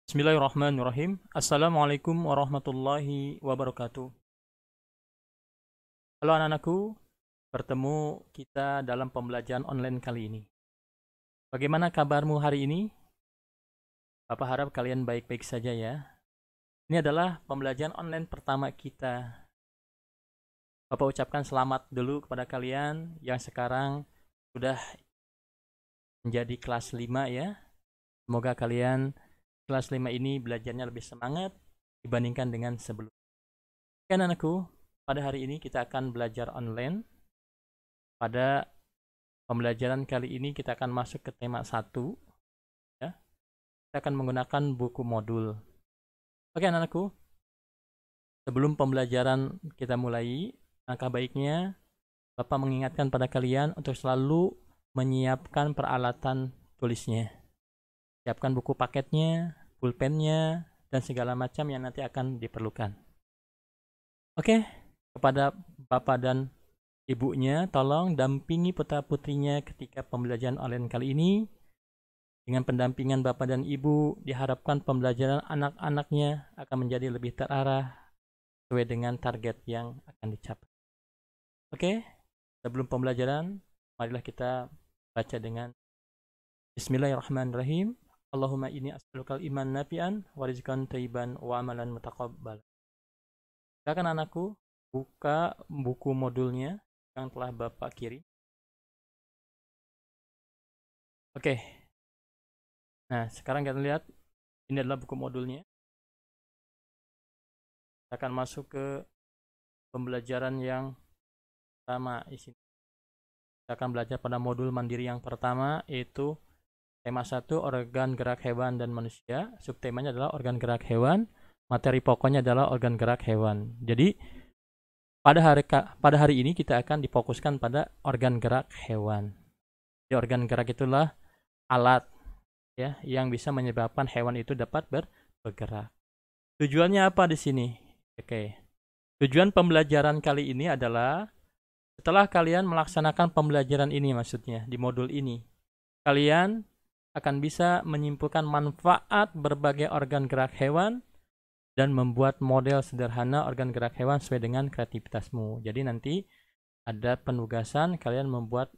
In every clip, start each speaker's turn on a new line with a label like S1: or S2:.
S1: Bismillahirrahmanirrahim. Assalamualaikum warahmatullahi wabarakatuh. Halo anak-anakku, bertemu kita dalam pembelajaran online kali ini. Bagaimana kabarmu hari ini? Bapak harap kalian baik-baik saja ya. Ini adalah pembelajaran online pertama kita. Bapak ucapkan selamat dulu kepada kalian yang sekarang sudah menjadi kelas 5 ya. Semoga kalian kelas 5 ini belajarnya lebih semangat dibandingkan dengan sebelumnya. Oke anak-anakku, pada hari ini kita akan belajar online. Pada pembelajaran kali ini kita akan masuk ke tema 1 ya. Kita akan menggunakan buku modul. Oke anak-anakku, sebelum pembelajaran kita mulai, langkah baiknya Bapak mengingatkan pada kalian untuk selalu menyiapkan peralatan tulisnya. Siapkan buku paketnya, pulpennya, dan segala macam yang nanti akan diperlukan. Oke, kepada Bapak dan Ibunya, tolong dampingi putra-putrinya ketika pembelajaran online kali ini. Dengan pendampingan Bapak dan Ibu, diharapkan pembelajaran anak-anaknya akan menjadi lebih terarah sesuai dengan target yang akan dicapai. Oke, sebelum pembelajaran, marilah kita baca dengan Bismillahirrahmanirrahim. Allahumma inni as'alukal iman nafi'an wa rizqan thayyiban wa amalan mutaqabbal. Silakan anakku buka buku modulnya yang telah Bapak kirim. Oke. Nah, sekarang kita lihat ini adalah buku modulnya. Kita akan masuk ke pembelajaran yang pertama di sini. Kita akan belajar pada modul mandiri yang pertama, yaitu tema 1 organ gerak hewan dan manusia. Subtemanya adalah organ gerak hewan. Materi pokoknya adalah organ gerak hewan. Jadi pada hari ini kita akan difokuskan pada organ gerak hewan. Jadi organ gerak itulah alat ya yang bisa menyebabkan hewan itu dapat bergerak. Tujuannya apa di sini? Oke. Tujuan pembelajaran kali ini adalah setelah kalian melaksanakan pembelajaran ini, maksudnya di modul ini, kalian akan bisa menyimpulkan manfaat berbagai organ gerak hewan dan membuat model sederhana organ gerak hewan sesuai dengan kreativitasmu. Jadi nanti ada penugasan kalian membuat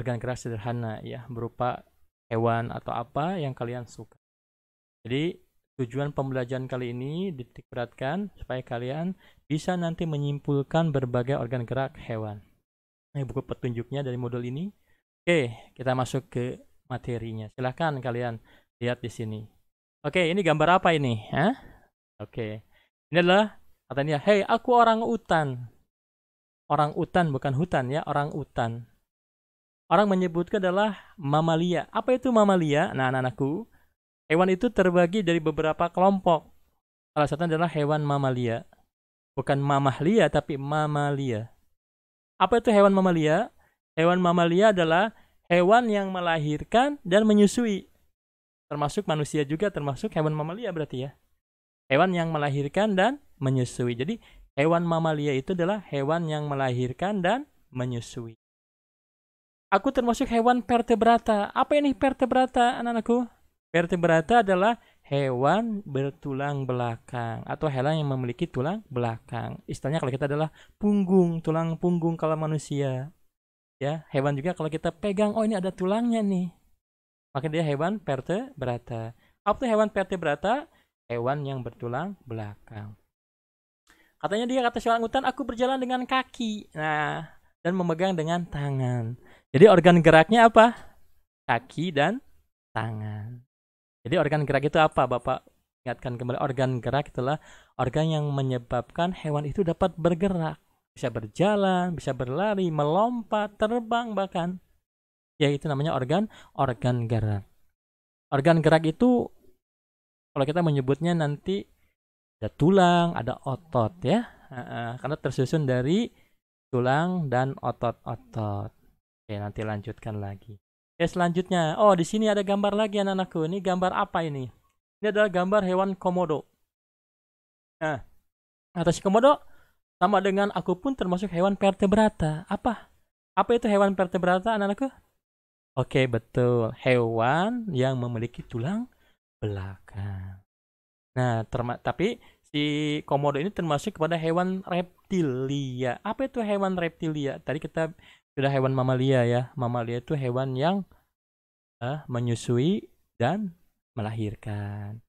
S1: organ gerak sederhana ya, berupa hewan atau apa yang kalian suka. Jadi tujuan pembelajaran kali ini dititikberatkan supaya kalian bisa nanti menyimpulkan berbagai organ gerak hewan. Ini buku petunjuknya dari modul ini. Oke, kita masuk ke materinya. Silahkan kalian lihat di sini. Oke, ini gambar apa ini? Hah? Oke, ini adalah katanya, hey aku orang utan. Orang utan bukan hutan ya, orang utan. Orang menyebutkan adalah mamalia. Apa itu mamalia? Nah anak-anakku, hewan itu terbagi dari beberapa kelompok. Salah satunya adalah hewan mamalia. Bukan mamahlia, tapi mamalia. Apa itu hewan mamalia? Hewan mamalia adalah hewan yang melahirkan dan menyusui. Termasuk manusia juga termasuk hewan mamalia berarti ya. Hewan yang melahirkan dan menyusui. Jadi hewan mamalia itu adalah hewan yang melahirkan dan menyusui. Aku termasuk hewan vertebrata. Apa ini vertebrata anak-anakku? Vertebrata adalah hewan bertulang belakang atau hewan yang memiliki tulang belakang. Istilahnya kalau kita adalah punggung, tulang punggung kalau manusia. Ya, hewan juga kalau kita pegang, oh ini ada tulangnya nih. Maka dia hewan vertebrata. Apa itu hewan vertebrata? Hewan yang bertulang belakang. Katanya dia kata seorang hutan, aku berjalan dengan kaki. Nah, dan memegang dengan tangan. Jadi organ geraknya apa? Kaki dan tangan. Jadi organ gerak itu apa? Bapak ingatkan kembali, organ gerak itulah organ yang menyebabkan hewan itu dapat bergerak. Bisa berjalan, bisa berlari, melompat, terbang bahkan. Ya itu namanya organ gerak. Organ gerak itu kalau kita menyebutnya nanti ada tulang, ada otot ya. Karena tersusun dari tulang dan otot-otot. Oke, nanti lanjutkan lagi. Selanjutnya, oh di sini ada gambar lagi anak-anakku. Ini gambar apa ini? Ini adalah gambar hewan komodo. Nah, atas komodo sama dengan aku pun termasuk hewan vertebrata. Apa? Apa itu hewan vertebrata anak-anakku? Oke, betul. Hewan yang memiliki tulang belakang. Nah, tapi si komodo ini termasuk kepada hewan reptilia. Apa itu hewan reptilia? Tadi kita sudah hewan mamalia ya. Mamalia itu hewan yang menyusui dan melahirkan.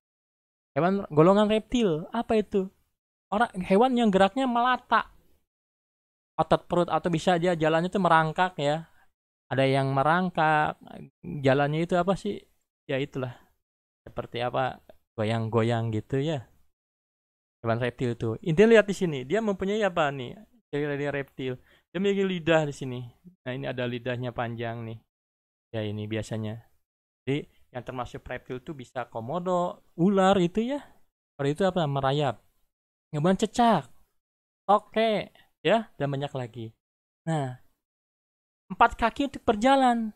S1: Hewan golongan reptil, apa itu? Hewan yang geraknya melata, otot perut, atau bisa aja jalannya itu merangkak ya. Ada yang merangkak, jalannya itu apa sih? Ya itulah, seperti apa, goyang-goyang gitu ya. Hewan reptil itu. Intinya lihat di sini, dia mempunyai apa nih? Ciri reptil. Dia memiliki lidah di sini. Nah, ini ada lidahnya panjang nih. Ya ini biasanya. Jadi yang termasuk reptil itu bisa komodo, ular itu ya. Kalau itu apa? Merayap. Kemudian cecak, toke, ya, dan banyak lagi. Nah, 4 kaki untuk berjalan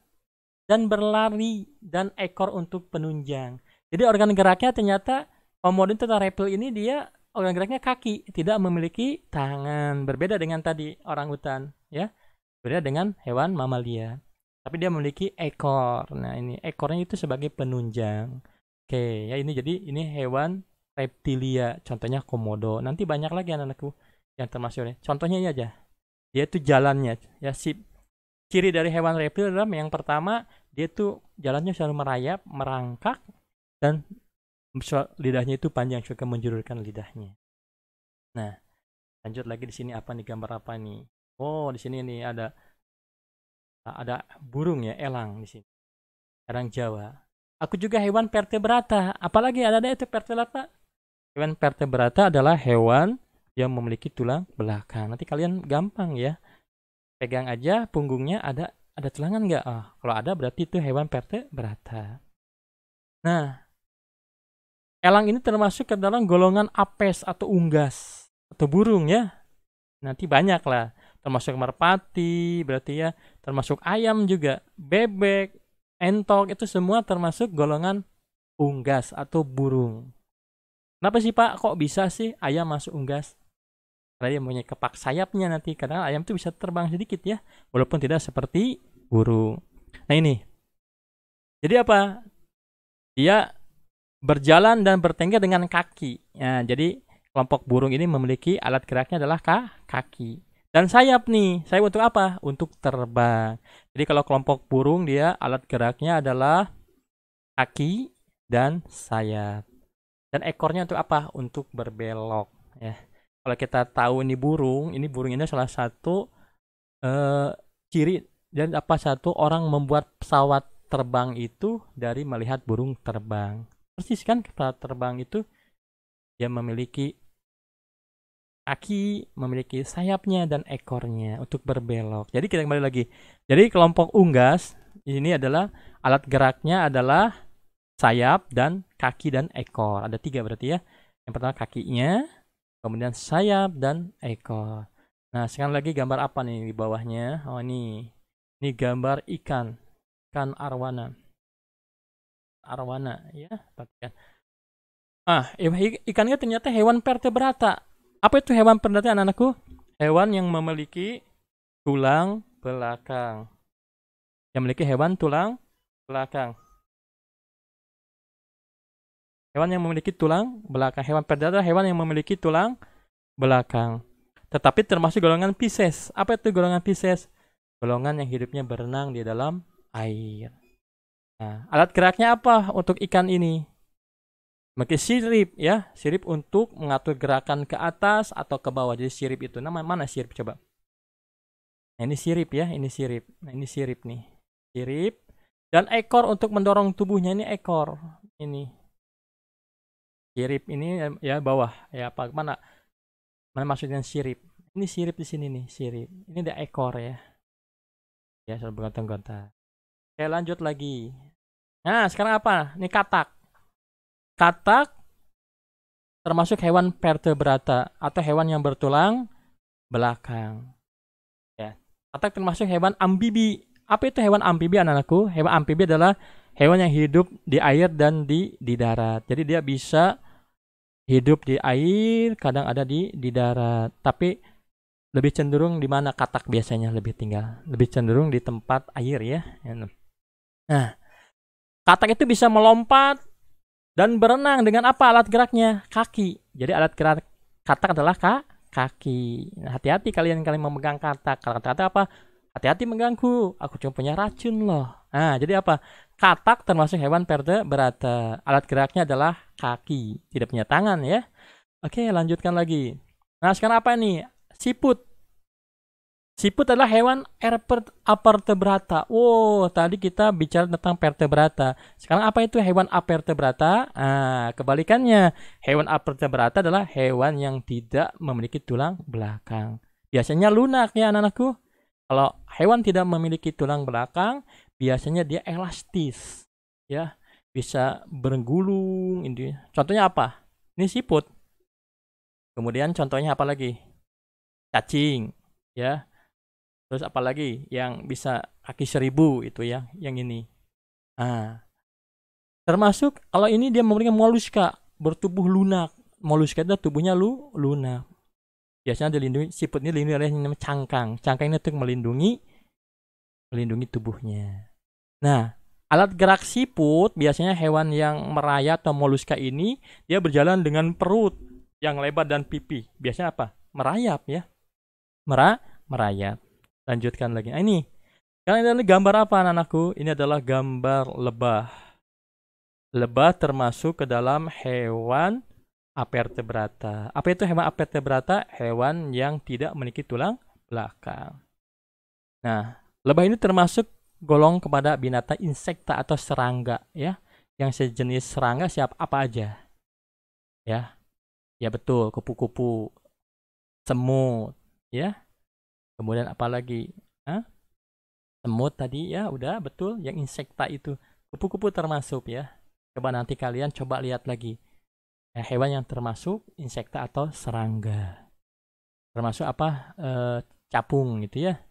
S1: dan berlari dan ekor untuk penunjang. Jadi organ geraknya ternyata komodo atau reptil ini dia organ geraknya kaki, tidak memiliki tangan. Berbeda dengan tadi orangutan, ya. Berbeda dengan hewan mamalia. Tapi dia memiliki ekor. Nah, ini ekornya itu sebagai penunjang. Oke, ya ini jadi ini hewan reptilia. Contohnya komodo. Nanti banyak lagi anak-anakku yang termasuk ini. Contohnya ini aja. Dia itu jalannya. Ya, ciri dari hewan reptil adalah yang pertama, dia tuh jalannya selalu merayap, merangkak, dan lidahnya itu panjang, suka menjulurkan lidahnya. Nah, lanjut lagi di sini apa nih, gambar apa nih? Oh, di sini nih ada burung ya, elang di sini. Elang Jawa. Aku juga hewan vertebrata. Apalagi ada itu vertebrata. Hewan vertebrata adalah hewan yang memiliki tulang belakang. Nanti kalian gampang ya. Pegang aja punggungnya, ada tulangan nggak? Kalau ada berarti itu hewan vertebrata. Nah, elang ini termasuk ke dalam golongan apes atau unggas atau burung ya. Nanti banyak lah. Termasuk merpati, berarti ya. Termasuk ayam juga. Bebek, entok, itu semua termasuk golongan unggas atau burung. Kenapa sih Pak? Kok bisa sih ayam masuk unggas? Karena dia mempunyai kepak sayapnya nanti. Kadang ayam itu bisa terbang sedikit ya. Walaupun tidak seperti burung. Nah ini. Jadi apa? Dia berjalan dan bertengger dengan kaki. Nah, jadi kelompok burung ini memiliki alat geraknya adalah kaki. Dan sayap nih. Sayap untuk apa? Untuk terbang. Jadi kalau kelompok burung dia alat geraknya adalah kaki dan sayap. Dan ekornya untuk apa? Untuk berbelok. Ya. Kalau kita tahu ini burung ini salah satu ciri dan apa satu orang membuat pesawat terbang itu dari melihat burung terbang. Persis kan, pesawat terbang itu dia memiliki kaki, memiliki sayapnya dan ekornya untuk berbelok. Jadi kita kembali lagi. Jadi kelompok unggas ini adalah alat geraknya adalah sayap dan kaki dan ekor. Ada 3 berarti ya. Yang pertama kakinya, kemudian sayap dan ekor. Nah, sekarang lagi gambar apa nih di bawahnya? Oh, ini gambar ikan arwana. Arwana ya, perhatikan. Ikannya ternyata hewan vertebrata. Apa itu hewan vertebrata anak-anakku? Hewan yang memiliki tulang belakang. Yang memiliki hewan tulang belakang. Hewan yang memiliki tulang belakang. Hewan vertebrata hewan yang memiliki tulang belakang. Tetapi termasuk golongan Pisces. Apa itu golongan Pisces? Golongan yang hidupnya berenang di dalam air. Nah, alat geraknya apa untuk ikan ini? Memakai sirip ya, sirip untuk mengatur gerakan ke atas atau ke bawah. Jadi sirip itu mana sirip coba? Nah, ini sirip ya, ini sirip. Nah, ini sirip nih. Sirip dan ekor untuk mendorong tubuhnya, ini ekor. Ini. Sirip ini ya bawah ya, apa mana maksudnya sirip? Ini sirip di sini nih, sirip. Ini ada ekor ya. Ya, selalu bergonta-gonta. Oke, lanjut lagi. Nah, sekarang apa? Ini katak. Katak termasuk hewan vertebrata atau hewan yang bertulang belakang. Ya. Katak termasuk hewan amfibi. Apa itu hewan amfibi anak-anakku? Hewan amfibi adalah hewan yang hidup di air dan di darat. Jadi dia bisa hidup di air, kadang ada di darat. Tapi lebih cenderung di mana katak biasanya lebih tinggal? Lebih cenderung di tempat air ya. Nah, katak itu bisa melompat Dan berenang dengan apa alat geraknya? Kaki. Jadi alat gerak katak adalah kaki. Nah, hati-hati kalian memegang katak. Kalau kata apa? Hati-hati mengganggu. Aku cuma punya racun loh. Nah, jadi apa? Katak termasuk hewan vertebrata. Alat geraknya adalah kaki. Tidak punya tangan ya. Oke, lanjutkan lagi. Nah, sekarang apa nih? Siput. Siput adalah hewan avertebrata. Wow, tadi kita bicara tentang vertebrata. Sekarang apa itu hewan avertebrata? Nah, kebalikannya. Hewan avertebrata adalah hewan yang tidak memiliki tulang belakang. Biasanya lunak ya anak-anakku. Kalau hewan tidak memiliki tulang belakang, biasanya dia elastis. Ya, bisa bergulung. Contohnya apa? Ini siput. Kemudian contohnya apa lagi? Cacing. Ya, terus apalagi yang bisa kaki 1000 itu ya, yang ini. Nah, termasuk kalau ini dia memiliki moluska, bertubuh lunak. Moluska itu tubuhnya lunak. Biasanya dilindungi, siput ini dilindungi oleh namanya cangkang. Cangkang ini untuk melindungi tubuhnya. Nah, alat gerak siput biasanya hewan yang merayap atau moluska ini dia berjalan dengan perut yang lebar dan pipi. Biasanya apa? Merayap ya. Merayap. Lanjutkan lagi. Nah, ini. Kalian ini gambar apa anak-anakku? Ini adalah gambar lebah. Lebah termasuk ke dalam hewan avertebrata. Apa itu hewan avertebrata? Hewan yang tidak memiliki tulang belakang. Nah, lebah ini termasuk golong kepada binatang insekta atau serangga ya. Yang sejenis serangga siapa apa aja? Ya. Ya betul, kupu-kupu, semut, ya. Kemudian apa lagi? Hah? Semut tadi ya, udah betul yang insekta itu. Kupu-kupu termasuk ya. Coba nanti kalian coba lihat lagi. Ya, hewan yang termasuk insekta atau serangga. Termasuk apa? Capung gitu ya.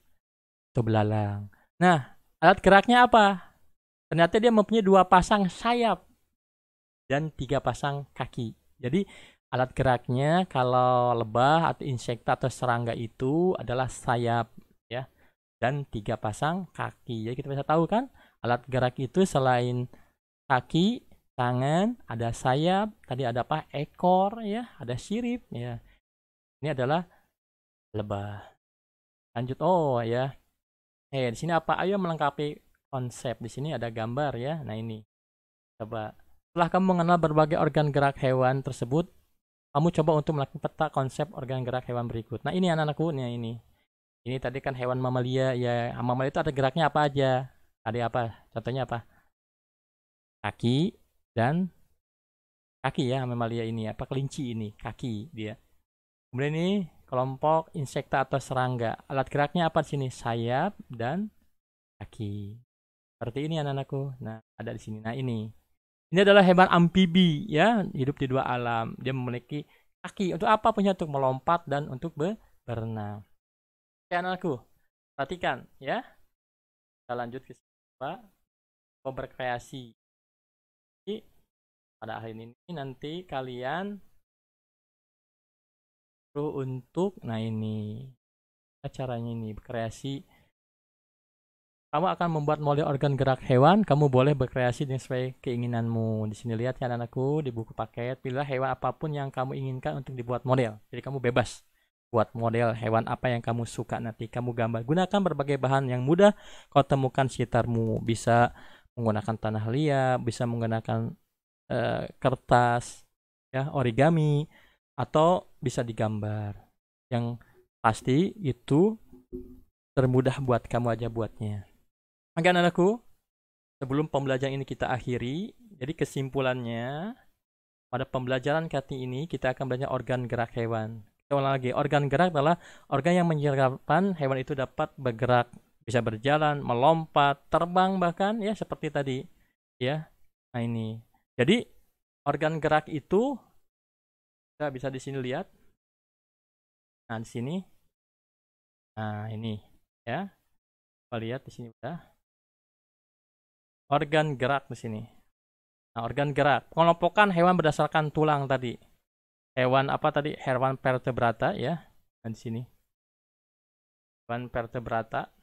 S1: Atau belalang. Nah, alat geraknya apa? Ternyata dia mempunyai 2 pasang sayap dan 3 pasang kaki. Jadi alat geraknya kalau lebah atau insekta atau serangga itu adalah sayap ya dan 3 pasang kaki. Jadi kita bisa tahu kan alat gerak itu selain kaki, tangan, ada sayap, tadi ada apa? Ekor ya, ada sirip ya. Ini adalah lebah. Lanjut ya. Di sini apa? Ayo melengkapi konsep. Di sini ada gambar ya. Nah, ini. Coba. Setelah kamu mengenal berbagai organ gerak hewan tersebut, kamu coba untuk melakukan peta konsep organ gerak hewan berikut. Nah, ini anak-anakku, nih ini. Ini tadi kan hewan mamalia ya. Mamalia itu ada geraknya apa aja? Tadi apa? Contohnya apa? Kaki dan kaki ya mamalia ini. Apa kelinci ini? Kaki dia. Kemudian ini kelompok insekta atau serangga. Alat geraknya apa di sini? Sayap dan kaki. Seperti ini anak-anakku. Nah, ada di sini. Nah, ini. Ini adalah hewan amfibi ya, hidup di 2 alam. Dia memiliki kaki untuk apa punya? Untuk melompat dan untuk berenang. Oke anakku, perhatikan ya. Kita lanjut ke sini. Mau berkreasi. Jadi, pada akhir ini nanti kalian perlu untuk, nah ini caranya ini berkreasi. Kamu akan membuat model organ gerak hewan. Kamu boleh berkreasi sesuai keinginanmu. Di sini lihat ya anakku di buku paket. Pilihlah hewan apapun yang kamu inginkan untuk dibuat model. Jadi kamu bebas buat model hewan apa yang kamu suka nanti kamu gambar. Gunakan berbagai bahan yang mudah kau temukan sekitarmu. Bisa menggunakan tanah liat, bisa menggunakan kertas, ya origami, atau bisa digambar. Yang pasti itu termudah buat kamu aja buatnya. Oke anakku, sebelum pembelajaran ini kita akhiri, jadi kesimpulannya pada pembelajaran kali ini kita akan belajar organ gerak hewan. Kita ulang lagi, organ gerak adalah organ yang menyebabkan hewan itu dapat bergerak, bisa berjalan, melompat, terbang bahkan ya seperti tadi. Ya. Nah ini. Jadi organ gerak itu kita bisa di sini lihat. Nah, di sini. Nah, ini ya. Kita lihat di sini udah. Organ gerak di sini. Nah, organ gerak. Pengelompokan hewan berdasarkan tulang tadi. Hewan apa tadi? Hewan vertebrata ya. Nah, di sini. Hewan vertebrata.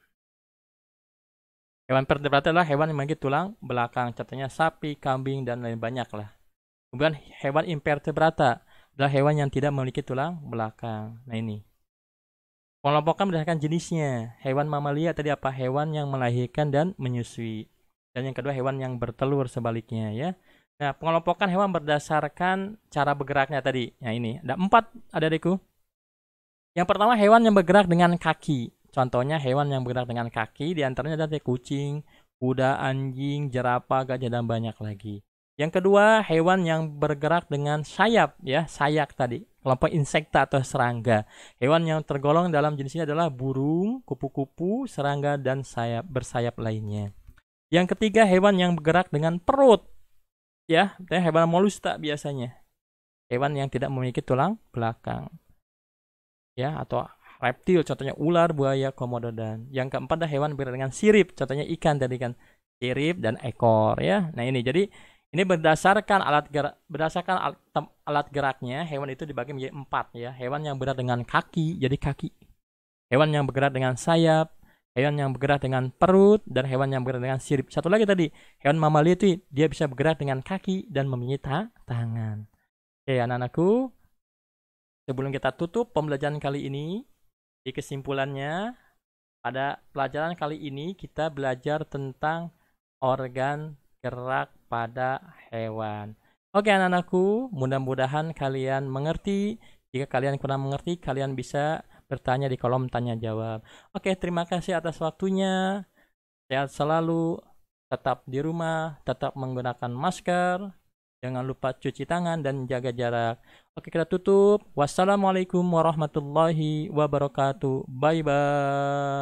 S1: Hewan vertebrata adalah hewan yang memiliki tulang belakang. Contohnya sapi, kambing, dan lain banyak lah. Kemudian hewan invertebrata adalah hewan yang tidak memiliki tulang belakang. Nah ini. Pengelompokan berdasarkan jenisnya. Hewan mamalia tadi apa? Hewan yang melahirkan dan menyusui. Dan yang kedua hewan yang bertelur sebaliknya ya. Nah, pengelompokan hewan berdasarkan cara bergeraknya tadi. Nah ini, ada 4 adikku. Yang pertama hewan yang bergerak dengan kaki. Contohnya hewan yang bergerak dengan kaki diantaranya ada kucing, kuda, anjing, jerapah, gajah, dan banyak lagi. Yang kedua hewan yang bergerak dengan sayap ya, sayak tadi. Kelompok insekta atau serangga. Hewan yang tergolong dalam jenis ini adalah burung, kupu-kupu, serangga, dan bersayap lainnya. Yang ketiga hewan yang bergerak dengan perut. Ya, hewan moluska biasanya. Hewan yang tidak memiliki tulang belakang. Ya, atau reptil, contohnya ular, buaya, komodo, dan yang keempat adalah hewan bergerak dengan sirip, contohnya ikan tadi kan, sirip dan ekor ya. Nah ini jadi ini berdasarkan alat geraknya hewan itu dibagi menjadi 4 ya. Hewan yang bergerak dengan kaki jadi kaki, hewan yang bergerak dengan sayap, hewan yang bergerak dengan perut, dan hewan yang bergerak dengan sirip. Satu lagi tadi hewan mamalia itu dia bisa bergerak dengan kaki dan memiliki tangan. Oke anak-anakku, sebelum kita tutup pembelajaran kali ini, di kesimpulannya, pada pelajaran kali ini kita belajar tentang organ gerak pada hewan. Oke anak-anakku, mudah-mudahan kalian mengerti. Jika kalian kurang mengerti, kalian bisa bertanya di kolom tanya jawab. Oke, terima kasih atas waktunya. Sehat selalu, tetap di rumah, tetap menggunakan masker. Jangan lupa cuci tangan dan jaga jarak. Oke, kita tutup. Wassalamualaikum warahmatullahi wabarakatuh. Bye-bye.